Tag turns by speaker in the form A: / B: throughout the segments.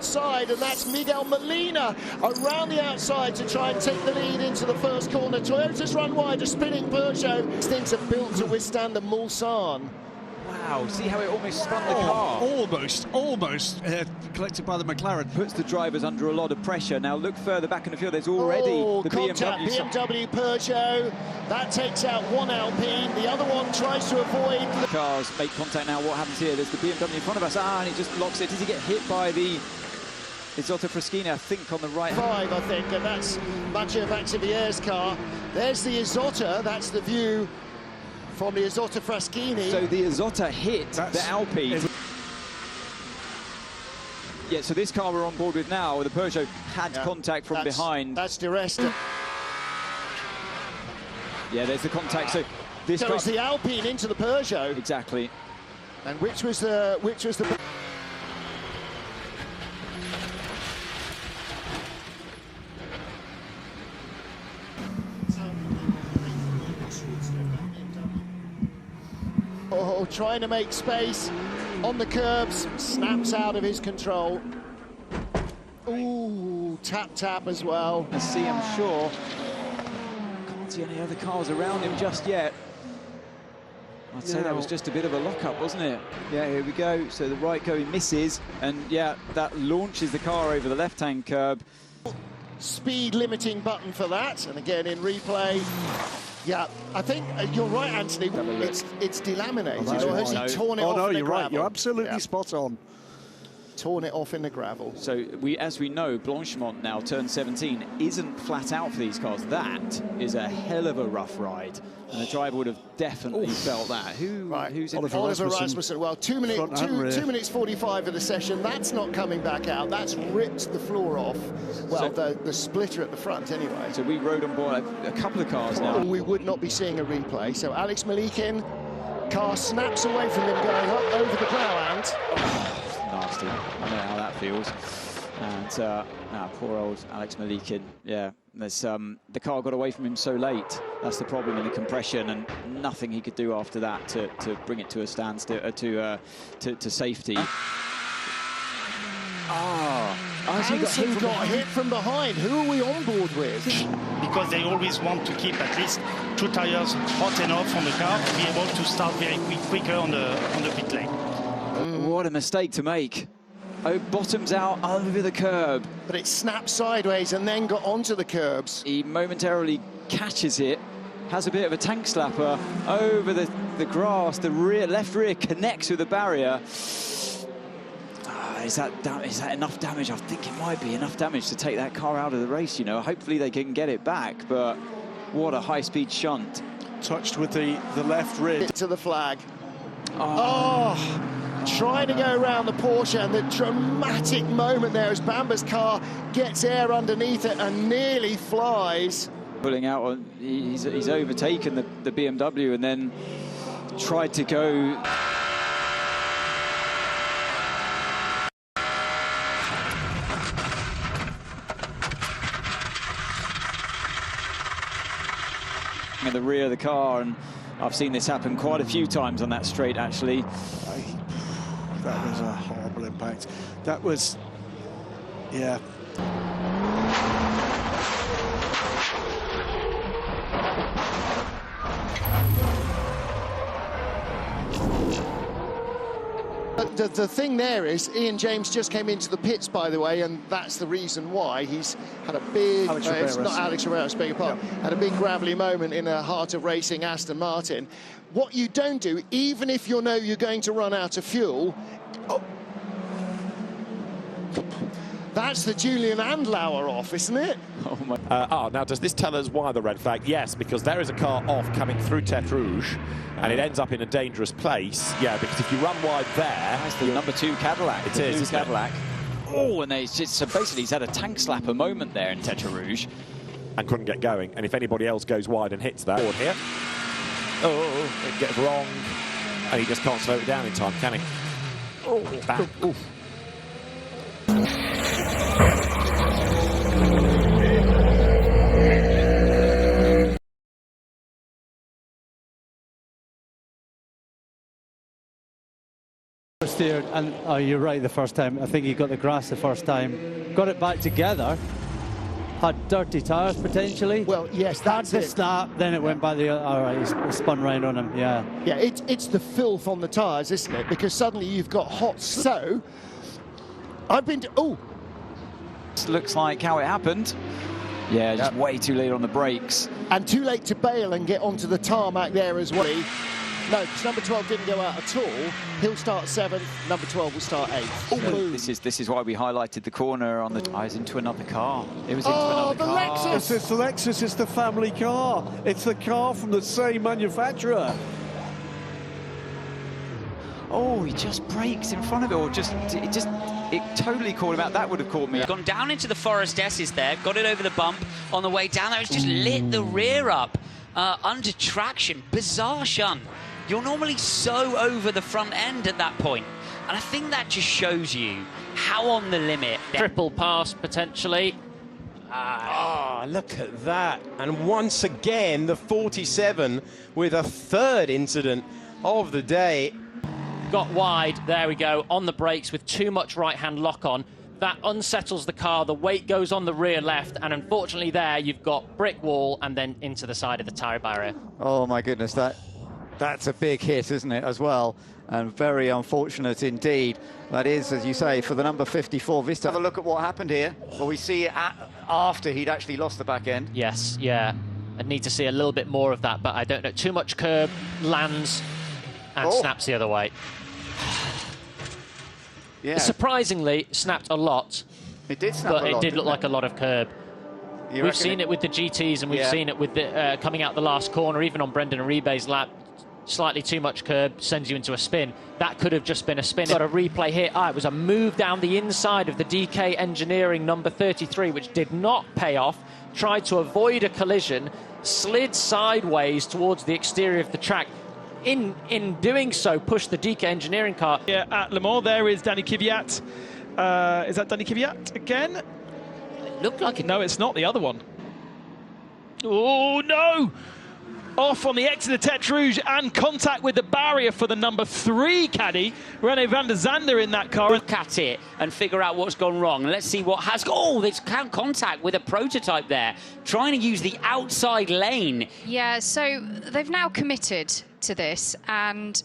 A: outside, and that's Miguel Molina around the outside to try and take the lead into the first corner. Toyota's run wide, a spinning Peugeot. These things are built to withstand the Mulsanne.
B: Wow, see how it almost spun the car?
C: Almost collected by the McLaren.
B: Puts the drivers under a lot of pressure. Now look further back in the field, there's already the
A: BMW Peugeot. That takes out one Alpine, the other one tries to avoid.
B: The cars make contact now. What happens here? There's the BMW in front of us. And he just locks it. Does he get hit by the Isotta Fraschini, I think, on the right?
A: 5, I think, and that's Matteo Vaxivier's car. There's the Isotta, that's the view from the Isotta Fraschini.
B: So the Isotta hit the Alpine. Yeah, so this car we're on board with now, the Peugeot had contact from behind.
A: That's Di Resta.
B: Yeah, there's the contact. So this
A: car, it's the Alpine into the Peugeot.
B: Exactly.
A: And which was the Oh, trying to make space on the curbs, snaps out of his control. Ooh, tap as well.
B: I see, I'm sure. Can't see any other cars around him just yet. I'd say that was just a bit of a lock-up, wasn't it? Yeah, here we go. So the right going misses, and yeah, that launches the car over the left-hand curb.
A: Speed limiting button for that, and again in replay. Yeah, I think you're right, Anthony. It's delaminated, or has he torn it off?
C: Oh no,
A: you're
C: right. You're absolutely spot on.
A: Torn it off in the gravel.
B: So as we know, Blanchimont now turned 17 isn't flat out for these cars. That is a hell of a rough ride, and the driver would have definitely felt that. Who's in
A: Oliver Rasmussen. Well, 2 minutes 45 of the session. That's not coming back out. That's ripped the floor off. Well, so, the splitter at the front, anyway.
B: So we rode on board a couple of cars now.
A: We would not be seeing a replay. So Alex Malikin, car snaps away from him, going up over the plough and.
B: Nasty. I know how that feels. And poor old Alex Malikin. Yeah, there's the car got away from him so late. That's the problem in the compression, and nothing he could do after that to bring it to a standstill, to safety.
A: Hansen got hit from behind. Who are we on board with?
D: Because they always want to keep at least 2 tires hot enough on the car to be able to start very quicker on the pit lane.
B: What a mistake to make. Oh, bottoms out over the curb.
A: But it snapped sideways and then got onto the curbs.
B: He momentarily catches it, has a bit of a tank slapper over the grass. The left rear connects with the barrier. Is that enough damage? I think it might be enough damage to take that car out of the race, you know. Hopefully they can get it back, but what a high-speed shunt.
C: Touched with the left rear.
A: To the flag. Trying to go around the Porsche, and the dramatic moment there as Bamba's car gets air underneath it and nearly flies.
B: Pulling out on, he's overtaken the BMW and then tried to go. In the rear of the car, and I've seen this happen quite a few times on that straight, actually.
C: That was a horrible impact. That was, yeah.
A: The thing there is, Ian James just came into the pits, by the way, and that's the reason why he's had a big... it's not Alex Herreras, beg your pardon. Had a big gravelly moment in the heart of racing Aston Martin. What you don't do, even if you know you're going to run out of fuel... That's the Julian Andlauer off, isn't it?
B: Oh my.
E: Now does this tell us why the red flag? Yes, because there is a car off coming through Tête Rouge, and it ends up in a dangerous place. Yeah, because if you run wide there...
B: That's the number 2 Cadillac.
E: It is, isn't
B: Cadillac. Oh, and so basically he's had a tank slapper moment there in Tête Rouge.
E: And couldn't get going. And if anybody else goes wide and hits that board here... Oh, it gets wrong. And he just can't slow it down in time, can he? Oh, bang. Oof.
F: here, and you're right the first time. I think he got the grass the first time. Got it back together. Had dirty tyres potentially.
A: Well, yes, that's
F: had the
A: it.
F: snap, then it went by the other. All right, it spun round on him, yeah.
A: Yeah, it's the filth on the tyres, isn't it? Because suddenly you've got hot. So, I've been to... Oh!
B: This looks like how it happened. Yeah, just way too late on the brakes.
A: And too late to bail and get onto the tarmac there as well. No, because number 12 didn't go out at all. He'll start 7th, number 12 will start 8th.
B: This is why we highlighted the corner on the... I was into another car. It was into another car.
A: Lexus!
C: It's the Lexus, it's the family car. It's the car from the same manufacturer.
B: Oh, he just brakes in front of it, or it totally caught him out. That would have caught me.
G: Gone down into the Forest S's there, got it over the bump on the way down there. It's just lit the rear up under traction. Bizarre shunt. You're normally so over the front end at that point. And I think that just shows you how on the limit.
H: Triple pass, potentially.
I: Look at that. And once again, the 47 with a third incident of the day.
H: Got wide, there we go, on the brakes with too much right-hand lock on. That unsettles the car, the weight goes on the rear left, and unfortunately there you've got brick wall and then into the side of the tyre barrier.
J: Oh my goodness, that's a big hit, isn't it, as well? And very unfortunate indeed. That is, as you say, for the number 54 Vista. Have a look at what happened here. Well, we see after he'd actually lost the back end.
H: Yes, yeah. I need to see a little bit more of that, but I don't know. Too much curb, lands, and snaps the other way.
J: Yeah.
H: Surprisingly, snapped a lot.
J: It did snap a lot,
H: but it did look like a lot of curb. We've seen it with the GTs, and we've seen it with the coming out the last corner, even on Brendan Uribe's lap. Slightly too much curb sends you into a spin. That could have just been a spin. Got a replay here. It was a move down the inside of the DK Engineering number 33, which did not pay off. Tried to avoid a collision, slid sideways towards the exterior of the track. In doing so, pushed the DK Engineering car.
K: Yeah, at Le Mans, there is Danny Kvyat. Is that Danny Kvyat again?
H: It looked like it.
K: No, it's not the other one. Oh, no! Off on the exit of Tete Rouge and contact with the barrier for the number 3 caddy, René van der Zande in that car.
G: Look at it and figure out what's gone wrong. Let's see what has... Oh, there's contact with a prototype there, trying to use the outside lane.
L: Yeah, so they've now committed to this, and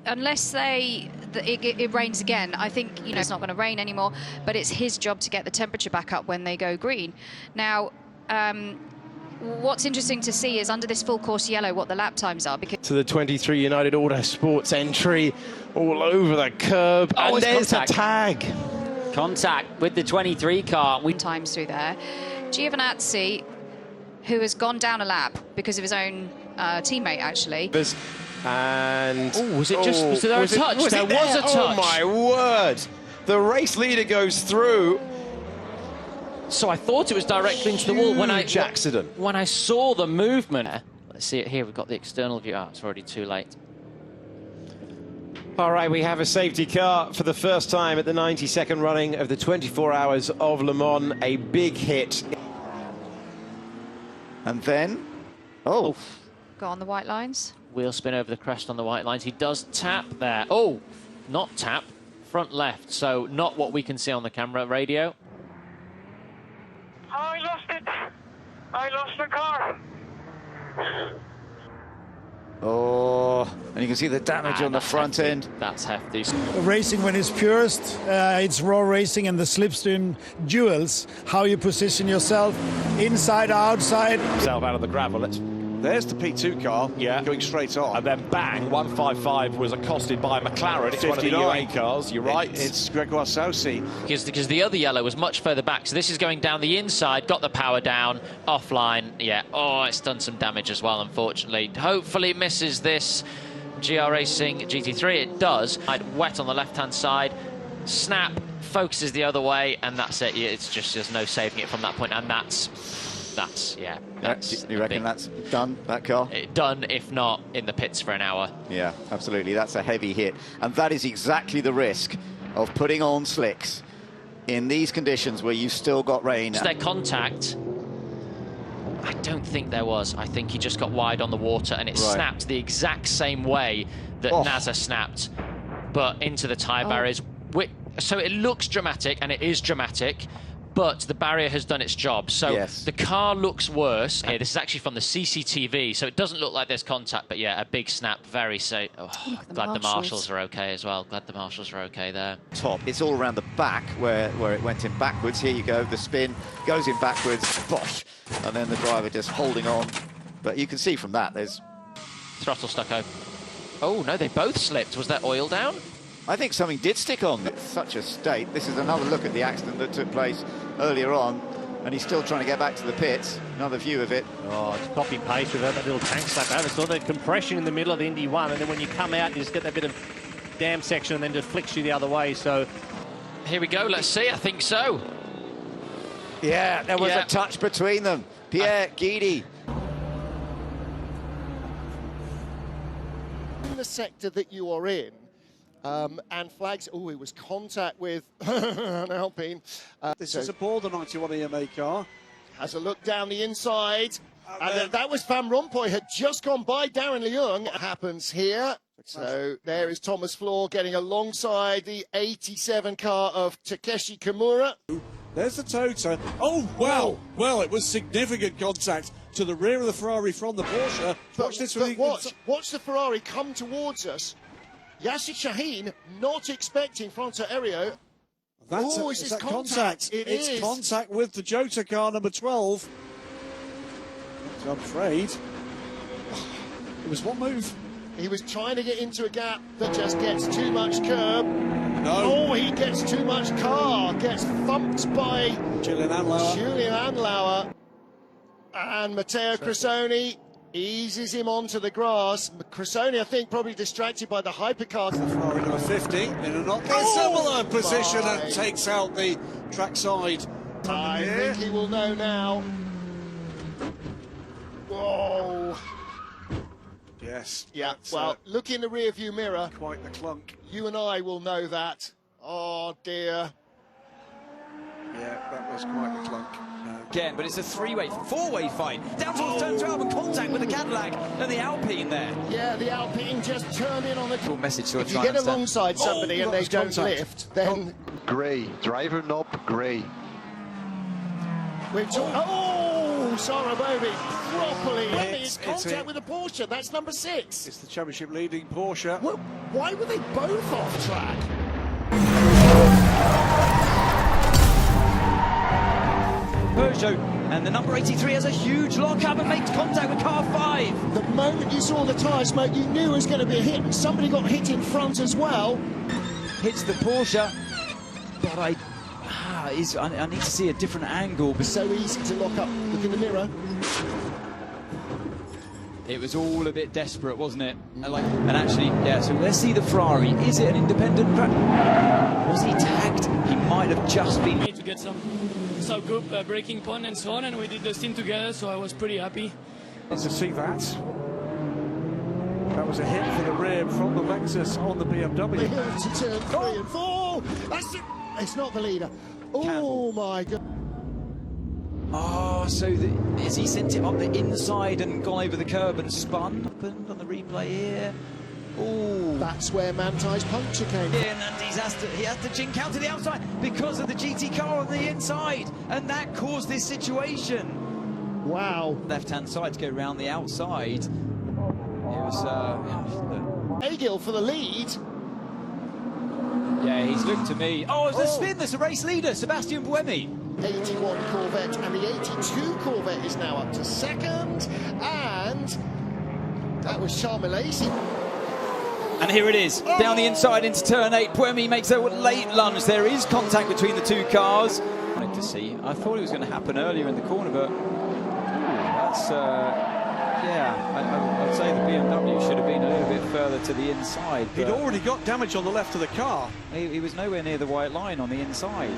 L: unless it rains again, I think, it's not going to rain anymore, but it's his job to get the temperature back up when they go green. Now, what's interesting to see is under this full course yellow what the lap times are. Because
I: to the 23 United Autosports entry, all over the curb, and there's a tag.
G: Contact with the 23 car.
L: Times through there. Giovinazzi, who has gone down a lap because of his own teammate, actually.
I: And
H: was there a touch? There was a touch.
I: Oh my word! The race leader goes through.
H: So I thought it was directly into the wall when
I: accident.
H: When I saw the movement. Let's see it here. We've got the external view. It's already too late.
I: All right, we have a safety car for the first time at the 92nd running of the 24 Hours of Le Mans. A big hit.
J: And then,
L: go on the white lines.
H: Wheel spin over the crest on the white lines. He does tap there. Oh, not tap. Front left. So not what we can see on the camera radio.
M: I lost it. I lost the car.
J: And you can see the damage on the front end.
H: That's hefty.
N: Racing when it's purest, it's raw racing, and the slipstream duels, how you position yourself, inside or outside.
E: Yourself out of the gravel.
C: There's the P2 car, going straight on.
E: And then bang, 155 was accosted by a McLaren. It's 59. One of the UA cars, you're right.
C: It's Gregoire Saucy.
H: Because the other yellow was much further back, so this is going down the inside, got the power down, offline, it's done some damage as well, unfortunately. Hopefully it misses this GR Racing GT3, it does. Wet on the left-hand side, snap, focuses the other way, and that's it. It's just, there's no saving it from that point, and that's
J: you reckon that's done, that car?
H: Done, if not in the pits for an hour.
J: Yeah, absolutely. That's a heavy hit. And that is exactly the risk of putting on slicks in these conditions where you've still got rain.
H: Was there contact? I don't think there was. I think he just got wide on the water, and it snapped the exact same way that NASA snapped. but into the tyre barriers. So it looks dramatic, and it is dramatic, but the barrier has done its job. So the car looks worse. Yeah, this is actually from the CCTV, so it doesn't look like there's contact, but yeah, a big snap, very safe. Oh, glad the marshals are okay as well. Glad the marshals are okay there.
J: Top, it's all around the back where it went in backwards. Here you go, the spin goes in backwards, bosh, and then the driver just holding on. But you can see from that, there's...
H: Throttle stucco. Oh, no, they both slipped. Was that oil down?
J: I think something did stick on. It's such a state. This is another look at the accident that took place earlier on, and he's still trying to get back to the pits. Another view of it.
O: Oh, it's copy paste without that little tank slap over. So the compression in the middle of the Indy 1, and then when you come out, you just get that bit of dam section, and then just flicks you the other way. So
H: here we go. Let's see. I think so.
J: Yeah, there was a touch between them. Pierre Guidi.
A: In the sector that you are in, and flags. Oh, it was contact with an Alpine.
C: This is a border 91 EMA car.
A: Has a look down the inside. And that was Van Rompuy, had just gone by Darren Leung. Happens here. So there is Thomas Floor getting alongside the 87 car of Takeshi Kimura.
C: There's the Toto. Oh, wow. Well, it was significant contact to the rear of the Ferrari from the Porsche.
A: Watch the Ferrari come towards us. Yasser Shaheen not expecting Fronto Aéreo.
C: Is that contact? It's contact with the Jota car, number 12. I'm afraid. It was one move.
A: He was trying to get into a gap that just gets too much curb.
C: No.
A: Oh, he gets too much car. Gets thumped by
C: Julian
A: Andlauer. And Matteo Cressoni eases him onto the grass. Cressoni, I think, probably distracted by the hypercar.
C: Ferrari number 50 in a not similar position and takes out the trackside.
A: I think he will know now. Whoa.
C: Yes.
A: Yeah, well, look in the rear-view mirror.
C: Quite the clunk.
A: You and I will know that. Oh, dear.
C: Yeah, that was quite the clunk.
B: Again, but it's a four-way fight. Down towards turn 12 and contact with the Cadillac and the Alpine there.
A: Yeah, the Alpine just turned in on the...
B: Cool message to
A: if you get alongside somebody and they don't lift, then...
P: Grey, driver knob grey.
A: Sarabobi properly. It's contact with the Porsche. That's number 6.
C: It's the championship leading Porsche.
A: Well, why were they both off track?
B: Peugeot, and the number 83 has a huge lock-up and makes contact with car 5.
A: The moment you saw the tyre smoke, you knew it was going to be a hit, and somebody got hit in front as well.
B: Hits the Porsche, but I need to see a different angle.
A: It's so easy to lock up. Look in the mirror.
B: It was all a bit desperate, wasn't it? And actually, yeah, so let's see the Ferrari. Is it an independent crash? Was he tagged? He might have just been...
Q: To get some good braking point and so on, and we did the stint together, so I was pretty happy.
C: To see that. That was a hit for the rear from the Lexus on the BMW.
A: To turn 3 and 4. That's it. It's not the leader. Oh, my God.
B: Oh, so has he sent it up the inside and gone over the curb and spun? Happened on the replay here. Oh,
A: that's where Mantai's puncture came
B: in, and he has to jink out to the outside because of the GT car on the inside, and that caused this situation.
A: Wow.
B: Left-hand side to go round the outside. It was
A: Egil for the lead.
B: Yeah, he's looked to me. Oh, it's the spin. There's a race leader, Sebastian Buemi.
A: 81 Corvette, and the 82 Corvette is now up to second, and that was Charmelesi.
B: And here it is, down the inside into turn 8. Buemi makes a late lunge. There is contact between the two cars. I wanted to see. I thought it was going to happen earlier in the corner, but that's yeah. I'd say the BMW should have been a little bit further to the inside.
C: He'd already got damage on the left of the car.
B: He was nowhere near the white line on the inside.